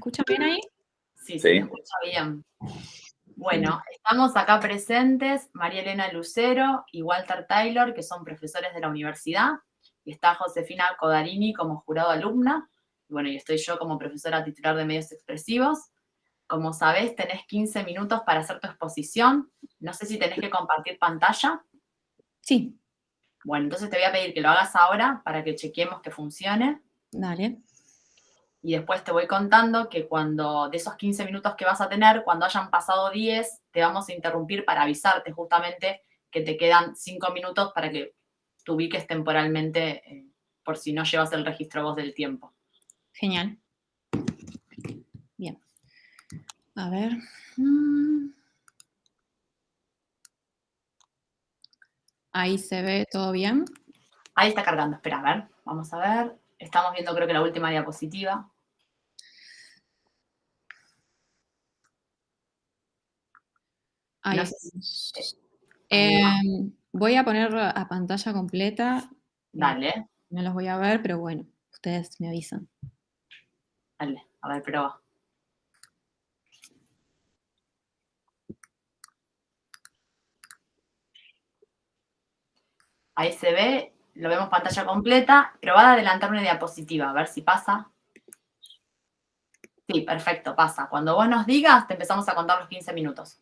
escucha bien ahí? Sí, se te escucha bien. Bueno, estamos acá presentes María Elena Lucero y Walter Taylor, que son profesores de la universidad, y está Josefina Codarini como jurado alumna, y bueno, y estoy yo como profesora titular de medios expresivos. Como sabés, tenés 15 minutos para hacer tu exposición. No sé si tenés que compartir pantalla. Sí. Bueno, entonces te voy a pedir que lo hagas ahora para que chequeemos que funcione. Dale. Y después te voy contando que cuando, de esos 15 minutos que vas a tener, cuando hayan pasado 10, te vamos a interrumpir para avisarte justamente que te quedan 5 minutos para que te ubiques temporalmente, por si no llevas el registro vos del tiempo. Genial. Bien. A ver. Ahí se ve todo bien. Ahí está cargando, espera, a ver, vamos a ver. Estamos viendo creo que la última diapositiva. Ahí No está. sé si, ahí va. Voy a poner a pantalla completa. Dale, No los voy a ver, pero bueno, ustedes me avisan. dale, a ver, prueba. Ahí se ve, lo vemos pantalla completa, pero va a adelantar una diapositiva, a ver si pasa. Sí, perfecto, pasa. Cuando vos nos digas, te empezamos a contar los 15 minutos.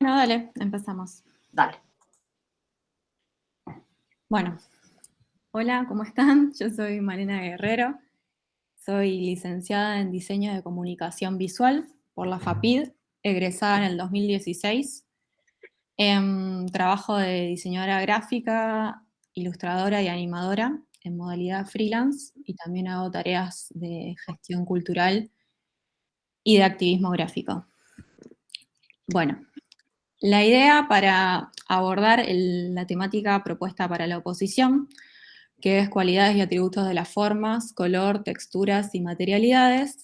Bueno, dale, empezamos. Dale. Bueno, hola, ¿cómo están? Yo soy Malena Guerrero. Soy licenciada en Diseño de Comunicación Visual por la FAPID, egresada en el 2016. Trabajo de diseñadora gráfica, ilustradora y animadora en modalidad freelance y también hago tareas de gestión cultural y de activismo gráfico. Bueno, la idea para abordar la temática propuesta para la oposición, que es cualidades y atributos de las formas, color, texturas y materialidades,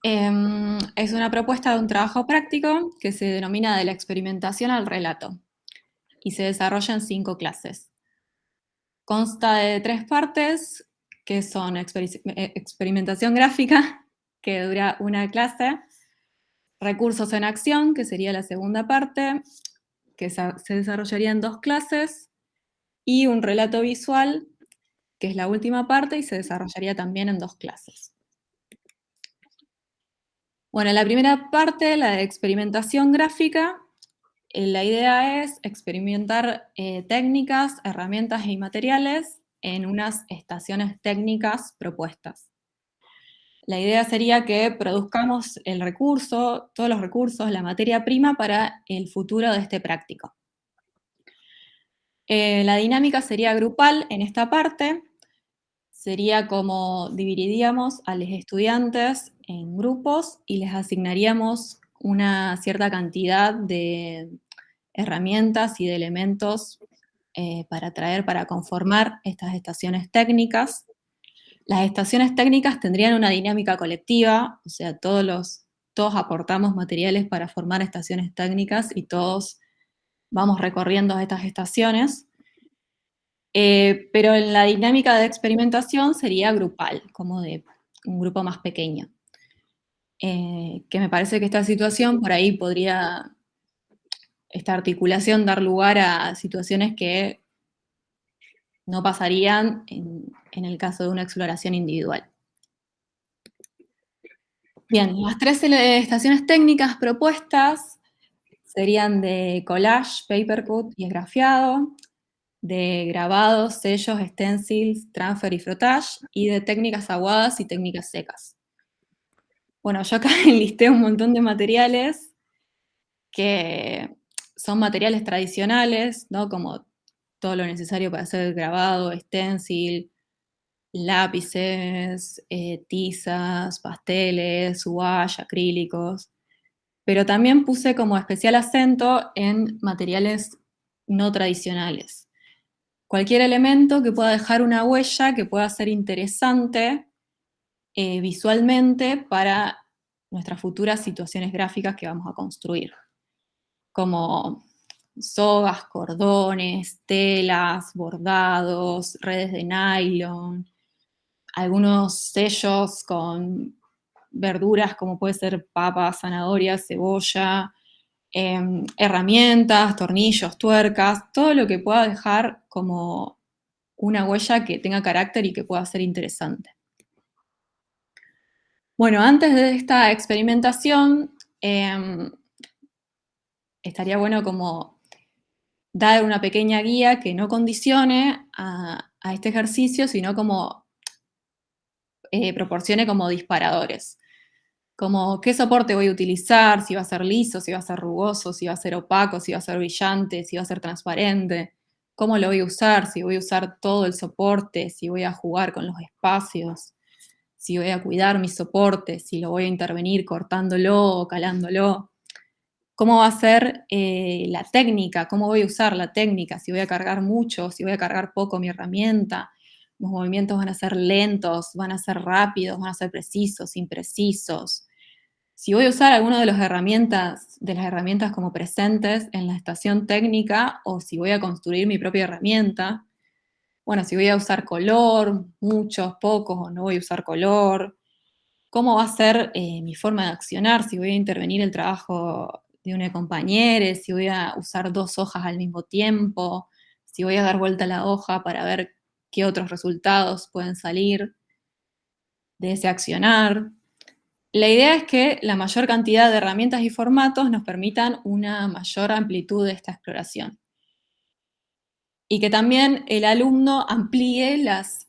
es una propuesta de un trabajo práctico que se denomina de la experimentación al relato y se desarrolla en 5 clases. Consta de 3 partes, que son experimentación gráfica, que dura una clase, recursos en acción, que sería la segunda parte, que se desarrollaría en 2 clases, y un relato visual, que es la última parte y se desarrollaría también en 2 clases. Bueno, la primera parte, la de experimentación gráfica, la idea es experimentar técnicas, herramientas y materiales en unas estaciones técnicas propuestas. La idea sería que produzcamos el recurso, todos los recursos, la materia prima para el futuro de este práctico. La dinámica sería grupal en esta parte, sería como dividiríamos a los estudiantes en grupos y les asignaríamos una cierta cantidad de herramientas y de elementos para conformar estas estaciones técnicas. Las estaciones técnicas tendrían una dinámica colectiva, o sea, todos aportamos materiales para formar estaciones técnicas y todos vamos recorriendo estas estaciones. Pero en la dinámica de experimentación sería grupal, como de un grupo más pequeño. Que me parece que esta situación por ahí podría, esta articulación, dar lugar a situaciones que no pasarían en el caso de una exploración individual. Bien, las 3 estaciones técnicas propuestas serían de collage, papercut y esgrafiado, de grabados, sellos, stencils, transfer y frotage, y de técnicas aguadas y técnicas secas. Bueno, yo acá enlisté un montón de materiales que son materiales tradicionales, ¿no? Como todo lo necesario para hacer grabado, stencil, lápices, tizas, pasteles, gouache, acrílicos, pero también puse como especial acento en materiales no tradicionales. Cualquier elemento que pueda dejar una huella, que pueda ser interesante visualmente para nuestras futuras situaciones gráficas que vamos a construir, como sogas, cordones, telas, bordados, redes de nylon, algunos sellos con verduras como puede ser papa, zanahoria, cebolla, herramientas, tornillos, tuercas, todo lo que pueda dejar como una huella que tenga carácter y que pueda ser interesante. Bueno, antes de esta experimentación, estaría bueno como dar una pequeña guía que no condicione a este ejercicio, sino como proporcione como disparadores. Como qué soporte voy a utilizar, si va a ser liso, si va a ser rugoso, si va a ser opaco, si va a ser brillante, si va a ser transparente, cómo lo voy a usar, si voy a usar todo el soporte, si voy a jugar con los espacios, si voy a cuidar mi soporte, si lo voy a intervenir cortándolo o calándolo. ¿Cómo va a ser la técnica? ¿Cómo voy a usar la técnica? Si voy a cargar mucho, si voy a cargar poco mi herramienta. Los movimientos van a ser lentos, van a ser rápidos, van a ser precisos, imprecisos. Si voy a usar alguna de las herramientas como presentes en la estación técnica o si voy a construir mi propia herramienta. Bueno, si voy a usar color, muchos, pocos o no voy a usar color. ¿Cómo va a ser mi forma de accionar? Si voy a intervenir el trabajo de una compañera, si voy a usar dos hojas al mismo tiempo, si voy a dar vuelta a la hoja para ver qué otros resultados pueden salir de ese accionar. La idea es que la mayor cantidad de herramientas y formatos nos permitan una mayor amplitud de esta exploración. Y que también el alumno amplíe las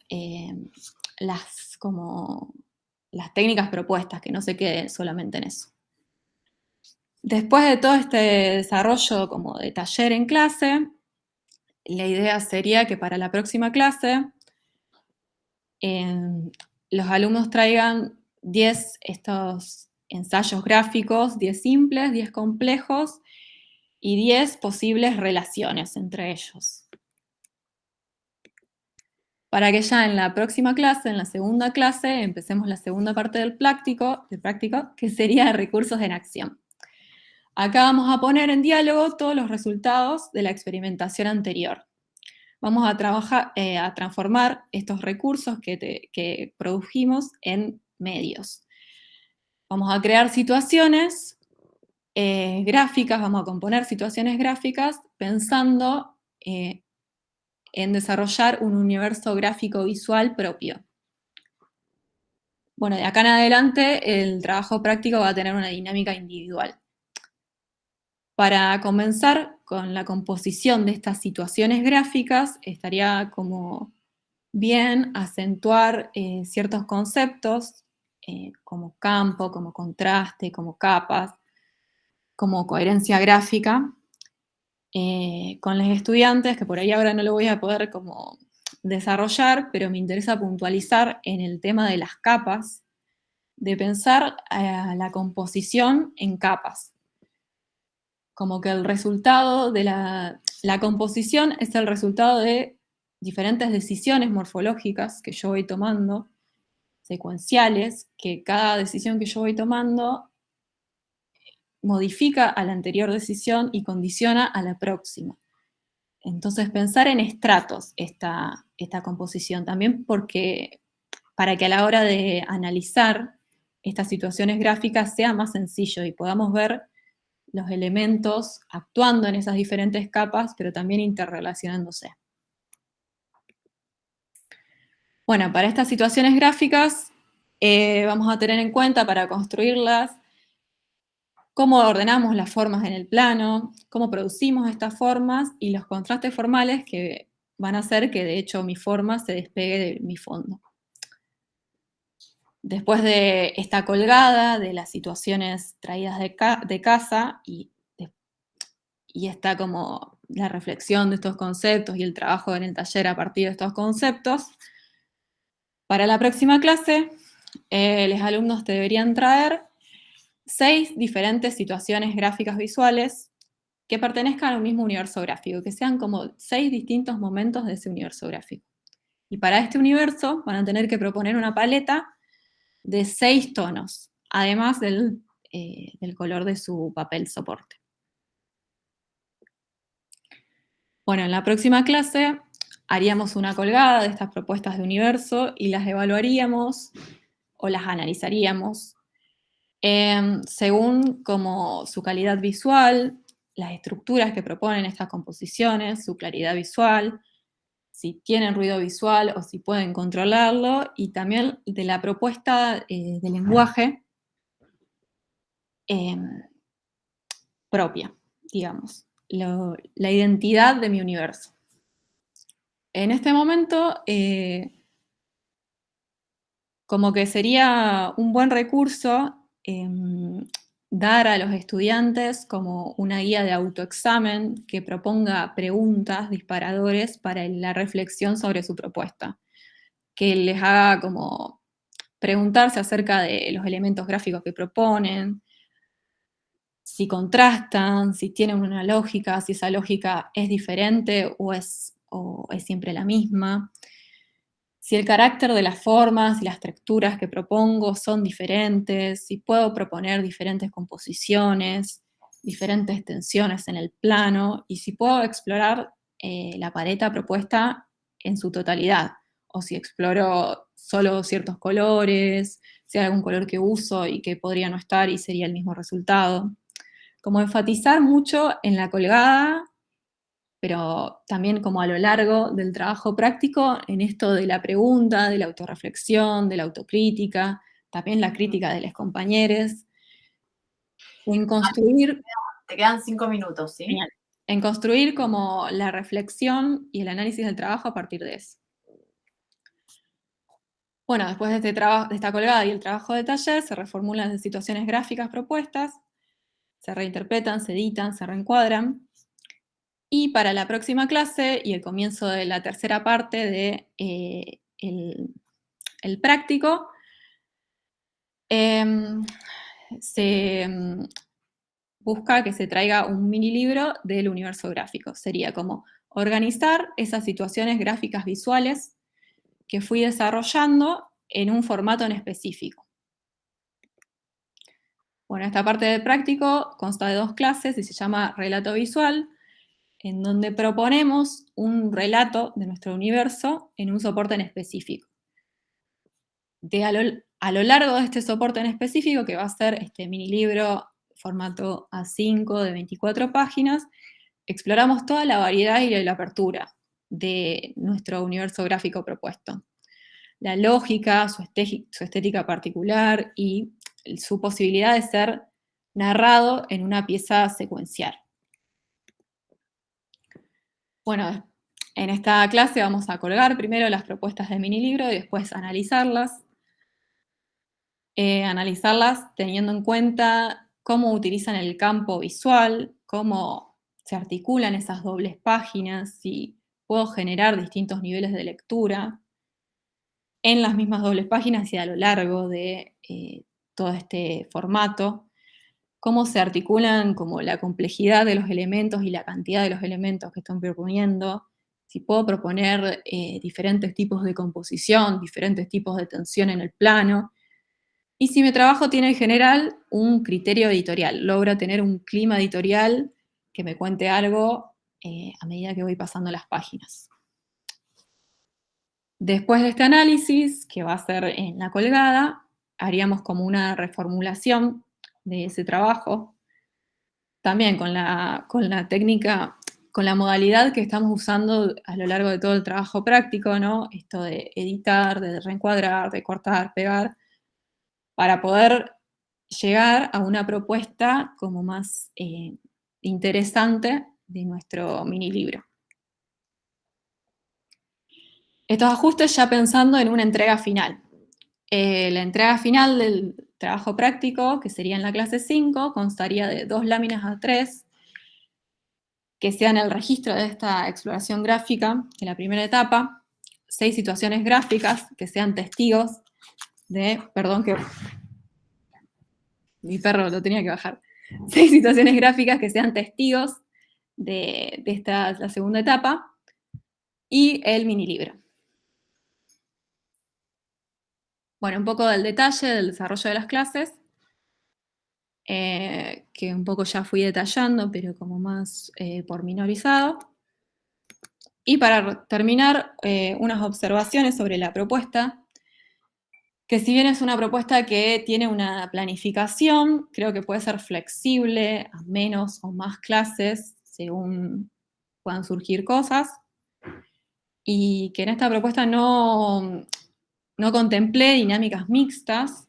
técnicas propuestas, que no se quede solamente en eso. Después de todo este desarrollo como de taller en clase, la idea sería que para la próxima clase los alumnos traigan 10 estos ensayos gráficos, 10 simples, 10 complejos y 10 posibles relaciones entre ellos. Para que ya en la próxima clase, en la segunda clase, empecemos la segunda parte del práctico, que sería recursos en acción. Acá vamos a poner en diálogo todos los resultados de la experimentación anterior. Vamos a transformar estos recursos que produjimos en medios. Vamos a crear situaciones gráficas, vamos a componer situaciones gráficas pensando en desarrollar un universo gráfico visual propio. Bueno, de acá en adelante el trabajo práctico va a tener una dinámica individual. Para comenzar con la composición de estas situaciones gráficas, estaría como bien acentuar ciertos conceptos como campo, como contraste, como capas, como coherencia gráfica, con los estudiantes, que por ahí ahora no lo voy a poder como desarrollar, pero me interesa puntualizar en el tema de las capas, de pensar la composición en capas. Como que el resultado de la composición es el resultado de diferentes decisiones morfológicas que yo voy tomando, secuenciales, que cada decisión que yo voy tomando modifica a la anterior decisión y condiciona a la próxima. Entonces, pensar en estratos esta composición también porque para que a la hora de analizar estas situaciones gráficas sea más sencillo y podamos ver los elementos actuando en esas diferentes capas, pero también interrelacionándose. Bueno, para estas situaciones gráficas vamos a tener en cuenta para construirlas cómo ordenamos las formas en el plano, cómo producimos estas formas y los contrastes formales que van a hacer que de hecho mi forma se despegue de mi fondo. Después de esta colgada de las situaciones traídas de casa y está como la reflexión de estos conceptos y el trabajo en el taller a partir de estos conceptos, para la próxima clase los alumnos te deberían traer 6 diferentes situaciones gráficas visuales que pertenezcan al mismo universo gráfico, que sean como 6 distintos momentos de ese universo gráfico. Y para este universo van a tener que proponer una paleta de 6 tonos, además del color de su papel soporte. Bueno, en la próxima clase haríamos una colgada de estas propuestas de universo y las evaluaríamos o las analizaríamos según como su calidad visual, las estructuras que proponen estas composiciones, su claridad visual, si tienen ruido visual o si pueden controlarlo, y también de la propuesta de lenguaje propia, digamos, la identidad de mi universo. En este momento, como que sería un buen recurso dar a los estudiantes como una guía de autoexamen que proponga preguntas, disparadores para la reflexión sobre su propuesta, que les haga como preguntarse acerca de los elementos gráficos que proponen, si contrastan, si tienen una lógica, si esa lógica es diferente o es siempre la misma, si el carácter de las formas y las texturas que propongo son diferentes, si puedo proponer diferentes composiciones, diferentes tensiones en el plano, y si puedo explorar la paleta propuesta en su totalidad, o si exploro solo ciertos colores, si hay algún color que uso y que podría no estar y sería el mismo resultado. Como enfatizar mucho en la colgada, pero también como a lo largo del trabajo práctico en esto de la pregunta, de la autorreflexión, de la autocrítica, también la crítica de los compañeros, en construir, Te quedan 5 minutos, ¿sí? genial, en construir como la reflexión y el análisis del trabajo a partir de eso. Bueno, después de este trabajo, de esta colgada y el trabajo de taller, se reformulan las situaciones gráficas propuestas, se reinterpretan, se editan, se reencuadran. Y para la próxima clase y el comienzo de la tercera parte de el práctico, se busca que se traiga un mini libro del universo gráfico. Sería como organizar esas situaciones gráficas visuales que fui desarrollando en un formato en específico. Bueno, esta parte del práctico consta de 2 clases y se llama relato visual, en donde proponemos un relato de nuestro universo en un soporte en específico. A lo largo de este soporte en específico, que va a ser este mini libro formato A5 de 24 páginas, exploramos toda la variedad y la apertura de nuestro universo gráfico propuesto. La lógica, su estética particular y su posibilidad de ser narrado en una pieza secuencial. Bueno, en esta clase vamos a colgar primero las propuestas del mini libro y después analizarlas. Analizarlas teniendo en cuenta cómo utilizan el campo visual, cómo se articulan esas dobles páginas, si puedo generar distintos niveles de lectura en las mismas dobles páginas y a lo largo de todo este formato, cómo se articulan como la complejidad de los elementos y la cantidad de los elementos que están proponiendo, si puedo proponer diferentes tipos de composición, diferentes tipos de tensión en el plano, y si mi trabajo tiene en general un criterio editorial, logra tener un clima editorial que me cuente algo a medida que voy pasando las páginas. Después de este análisis, que va a ser en la colgada, haríamos como una reformulación de ese trabajo, también con la técnica, con la modalidad que estamos usando a lo largo de todo el trabajo práctico, ¿no? Esto de editar, de reencuadrar, de cortar, pegar, para poder llegar a una propuesta como más interesante de nuestro mini libro. Estos ajustes ya pensando en una entrega final. La entrega final del trabajo práctico, que sería en la clase 5, constaría de 2 láminas A3, que sean el registro de esta exploración gráfica en la primera etapa, 6 situaciones gráficas que sean testigos de, perdón que mi perro lo tenía que bajar, 6 situaciones gráficas que sean testigos de esta, la segunda etapa, y el mini libro. Bueno, un poco del detalle del desarrollo de las clases, que un poco ya fui detallando, pero como más pormenorizado. Y para terminar, unas observaciones sobre la propuesta, que si bien es una propuesta que tiene una planificación, creo que puede ser flexible a menos o más clases según puedan surgir cosas, y que en esta propuesta no contemplé dinámicas mixtas,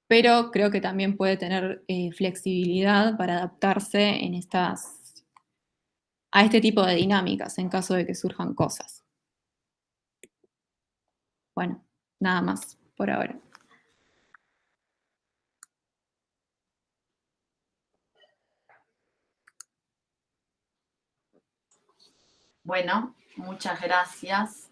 pero creo que también puede tener flexibilidad para adaptarse a este tipo de dinámicas en caso de que surjan cosas. Bueno, nada más por ahora. Bueno, muchas gracias.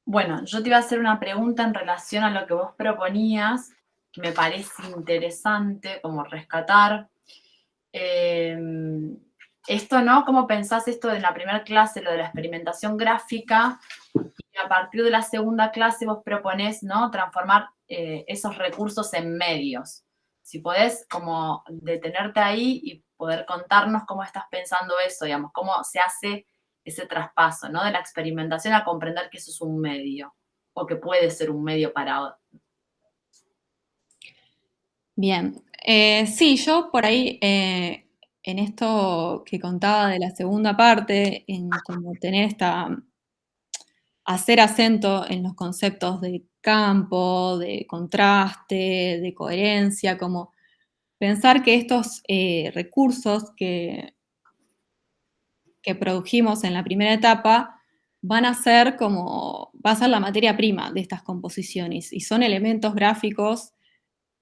Bueno, yo te iba a hacer una pregunta en relación a lo que vos proponías, que me parece interesante como rescatar. Esto, ¿no? ¿Cómo pensás esto en la primera clase, lo de la experimentación gráfica? Y a partir de la segunda clase vos proponés, ¿no? Transformar esos recursos en medios. Si podés como detenerte ahí y poder contarnos cómo estás pensando eso, digamos, cómo se hace ese traspaso, ¿no? De la experimentación a comprender que eso es un medio, o que puede ser un medio para... Bien, sí, yo por ahí, en esto que contaba de la segunda parte, en como hacer acento en los conceptos de campo, de contraste, de coherencia, como pensar que estos recursos que produjimos en la primera etapa va a ser la materia prima de estas composiciones y son elementos gráficos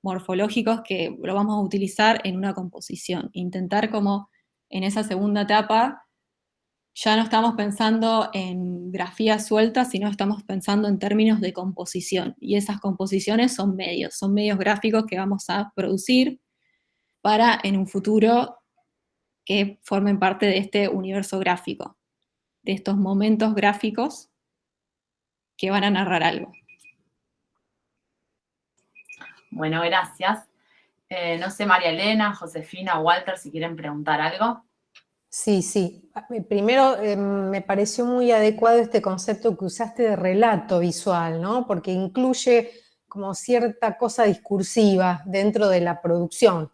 morfológicos que lo vamos a utilizar en una composición. Intentar como en esa segunda etapa ya no estamos pensando en grafías sueltas, sino estamos pensando en términos de composición. Y esas composiciones son medios gráficos que vamos a producir para en un futuro que formen parte de este universo gráfico, de estos momentos gráficos que van a narrar algo. Bueno, gracias. No sé, María Elena, Josefina, Walter, si quieren preguntar algo. Sí, sí. Primero, me pareció muy adecuado este concepto que usaste de relato visual, ¿no? Porque incluye como cierta cosa discursiva dentro de la producción.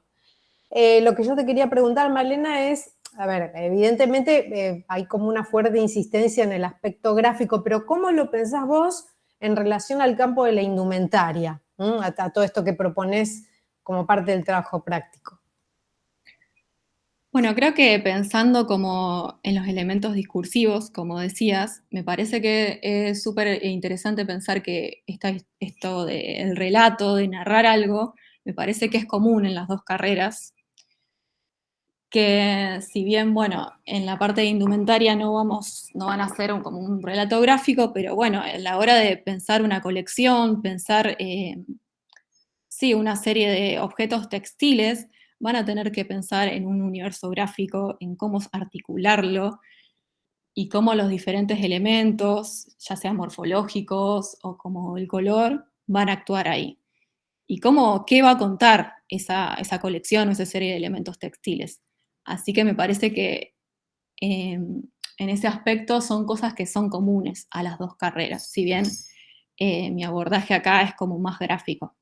Lo que yo te quería preguntar, Malena, es, a ver, evidentemente hay como una fuerte insistencia en el aspecto gráfico, pero ¿cómo lo pensás vos en relación al campo de la indumentaria? A todo esto que proponés como parte del trabajo práctico. Bueno, creo que pensando como en los elementos discursivos, como decías, me parece que es súper interesante pensar que esto del relato, de narrar algo, me parece que es común en las dos carreras, que si bien, bueno, en la parte de indumentaria no van a hacer como un relato gráfico, pero bueno, a la hora de pensar una colección, pensar, sí, una serie de objetos textiles, van a tener que pensar en un universo gráfico, en cómo articularlo y cómo los diferentes elementos, ya sean morfológicos o como el color, van a actuar ahí. Y qué va a contar esa colección o esa serie de elementos textiles. Así que me parece que en ese aspecto son cosas que son comunes a las dos carreras, si bien mi abordaje acá es como más gráfico.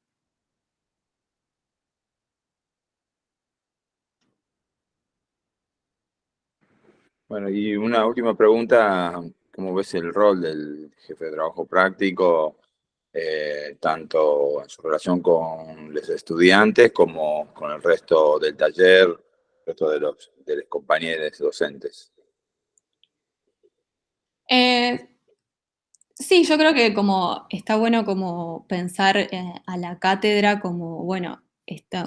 Bueno, y una última pregunta, ¿cómo ves el rol del jefe de trabajo práctico, tanto en su relación con los estudiantes como con el resto del taller, el resto de los compañeros docentes? Sí, yo creo que como está bueno como pensar a la cátedra como, bueno,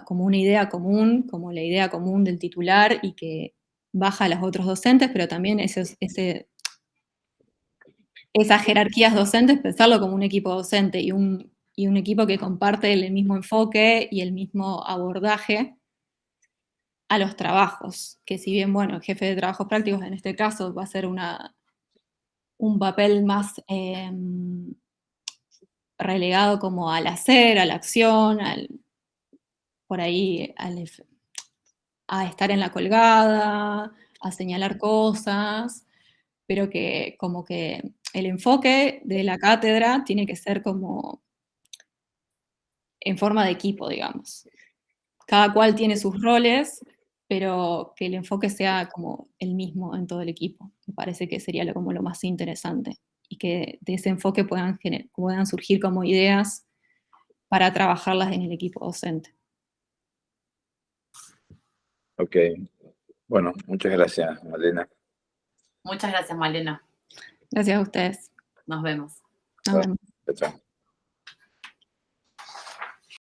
como una idea común, como la idea común del titular y que baja a los otros docentes, pero también esas jerarquías docentes, pensarlo como un equipo docente y un equipo que comparte el mismo enfoque y el mismo abordaje a los trabajos, que si bien, bueno, el jefe de trabajos prácticos en este caso va a ser un papel más relegado como al hacer, a la acción, por ahí a estar en la colgada, a señalar cosas, pero que como que el enfoque de la cátedra tiene que ser como en forma de equipo, digamos. Cada cual tiene sus roles, pero que el enfoque sea como el mismo en todo el equipo. Me parece que sería como lo más interesante y que de ese enfoque puedan surgir como ideas para trabajarlas en el equipo docente. Ok. Bueno, muchas gracias, Malena. Muchas gracias, Malena. Gracias a ustedes. Nos vemos. Nos vemos. Chao, chao.